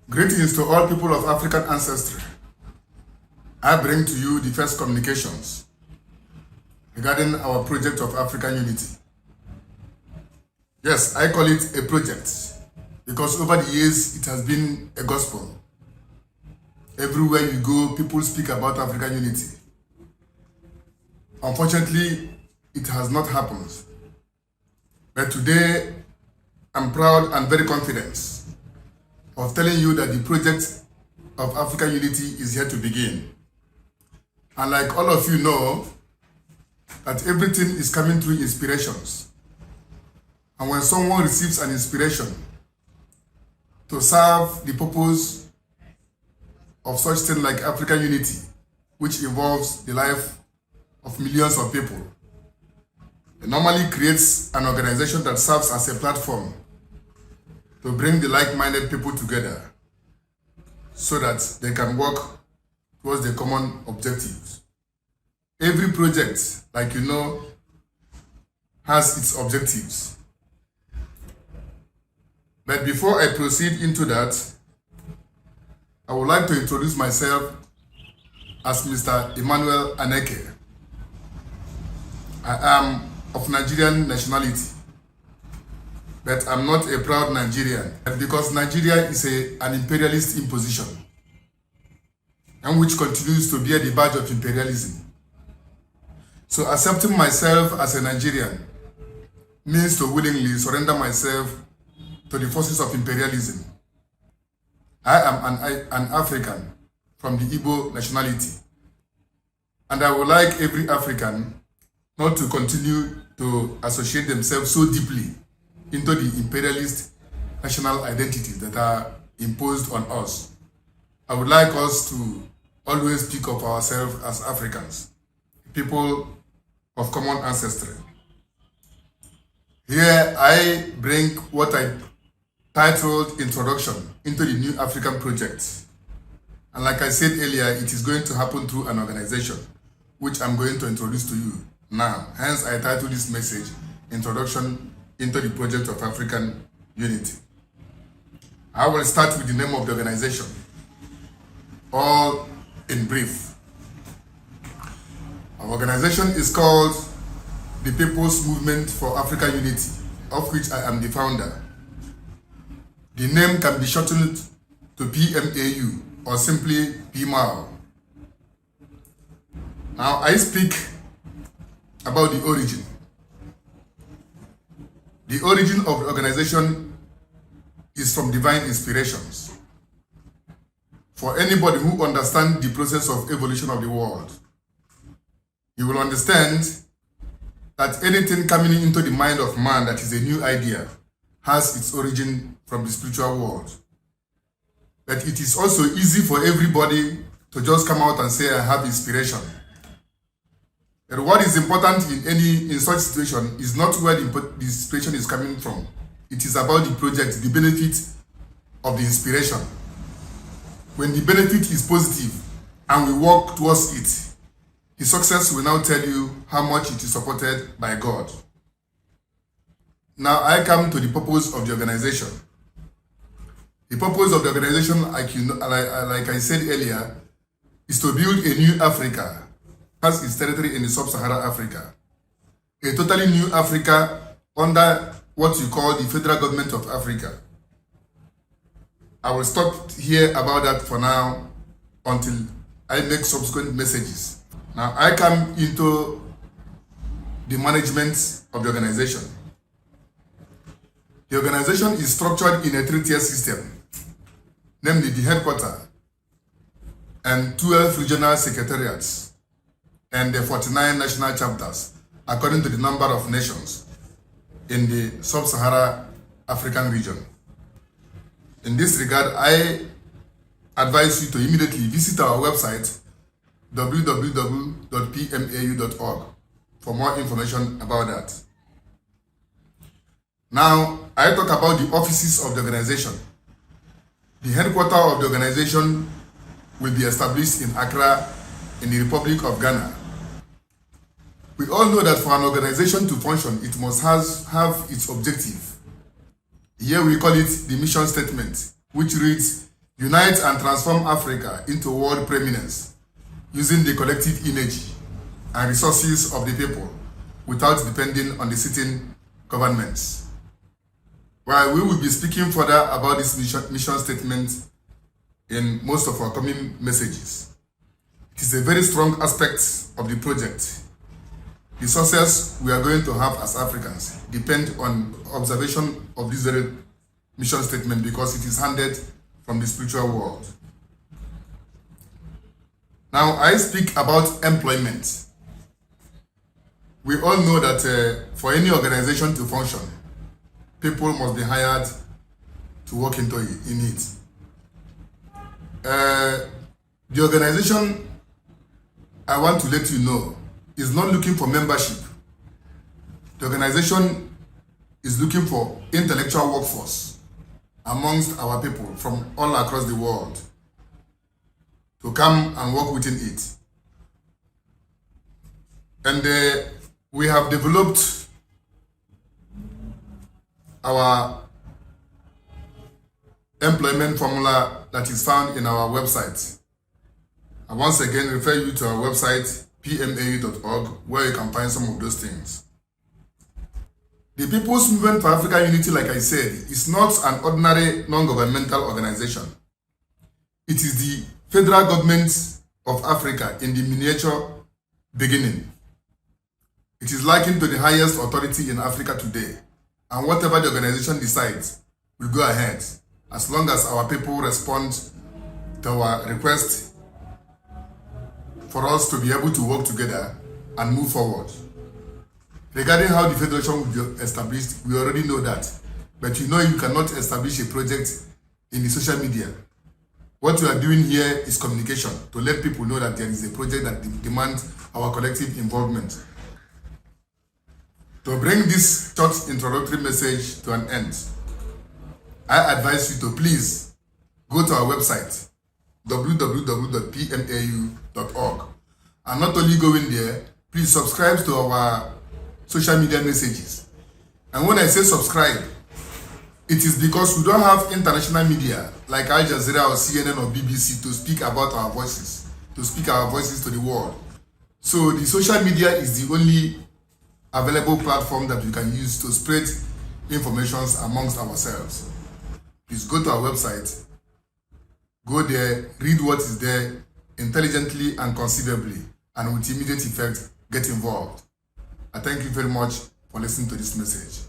Greetings to all people of African ancestry. I bring to you the first communications regarding our project of African unity. Yes, I call it a project because over the years it has been a gospel. Everywhere you go, people speak about African unity. Unfortunately, it has not happened. But today, I'm proud and very confident of telling you that the project of African unity is here to begin. And like all of you know, that everything is coming through inspirations. And when someone receives an inspiration to serve the purpose of such thing like African unity, which involves the life of millions of people, it normally creates an organization that serves as a platform to bring the like-minded people together so that they can work towards the common objectives. Every project, like you know, has its objectives. But before I proceed into that, I would like to introduce myself as Mr. Emmanuel Aneke. I am of Nigerian nationality, but I'm not a proud Nigerian because Nigeria is an imperialist imposition and which continues to bear the badge of imperialism. So accepting myself as a Nigerian means to willingly surrender myself to the forces of imperialism. I am an African from the Igbo nationality, and I would like every African not to continue to associate themselves so deeply into the imperialist national identities that are imposed on us. I would like us to always speak of ourselves as Africans, people of common ancestry. Here I bring what I titled Introduction into the New African Project. And like I said earlier, it is going to happen through an organization, which I'm going to introduce to you now. Hence, I titled this message, Introduction into the Project of African Unity. I will start with the name of the organization, all in brief. Our organization is called the People's Movement for African Unity, of which I am the founder. The name can be shortened to PMAU or simply PMAU. Now I speak about the origin. The origin of the organization is from divine inspirations. For anybody who understands the process of evolution of the world, you will understand that anything coming into the mind of man that is a new idea has its origin from the spiritual world. But it is also easy for everybody to just come out and say, I have inspiration. But what is important in such situation is not where the inspiration is coming from. It is about the project, the benefit of the inspiration. When the benefit is positive and we work towards it, the success will now tell you how much it is supported by God. Now I come to the purpose of the organization. The purpose of the organization, like I said earlier, is to build a new Africa as its territory in the sub-Saharan Africa. A totally new Africa under what you call the Federal Government of Africa. I will stop here about that for now until I make subsequent messages. Now I come into the management of the organization. The organization is structured in a 3-tier system, namely the headquarters and 12 regional secretariats and the 49 national chapters according to the number of nations in the sub-Saharan African region. In this regard, I advise you to immediately visit our website www.pmau.org for more information about that. Now, I talk about the offices of the organization. The headquarters of the organization will be established in Accra, in the Republic of Ghana. We all know that for an organization to function, it must have its objective. Here we call it the mission statement, which reads, unite and transform Africa into world preeminence using the collective energy and resources of the people without depending on the sitting governments. While we will be speaking further about this mission statement in most of our coming messages, it is a very strong aspect of the project. The success we are going to have as Africans depend on observation of this very mission statement because it is handed from the spiritual world. Now, I speak about employment. We all know that for any organization to function, people must be hired to work in it. The organization, I want to let you know, is not looking for membership. The organization is looking for intellectual workforce amongst our people from all across the world to come and work within it. And we have developed our employment formula that is found in our website. I once again refer you to our website, pmau.org, where you can find some of those things. The People's Movement for African Unity, like I said, is not an ordinary non-governmental organization. It is the federal government of Africa in the miniature beginning. It is likened to the highest authority in Africa today, and whatever the organization decides will go ahead, as long as our people respond to our request for us to be able to work together and move forward. Regarding how the federation will be established, we already know that. But you know you cannot establish a project in the social media. What we are doing here is communication, to let people know that there is a project that demands our collective involvement. To bring this short introductory message to an end, I advise you to please go to our website, www.pmau.org, and not only go in there, please subscribe to our social media messages. And when I say subscribe, it is because we don't have international media like Al Jazeera or CNN or BBC to speak about our voices, to speak our voices to the world. So the social media is the only available platform that we can use to spread information amongst ourselves. Please go to our website, go there, read what is there intelligently and conceivably, and with immediate effect, get involved. I thank you very much for listening to this message.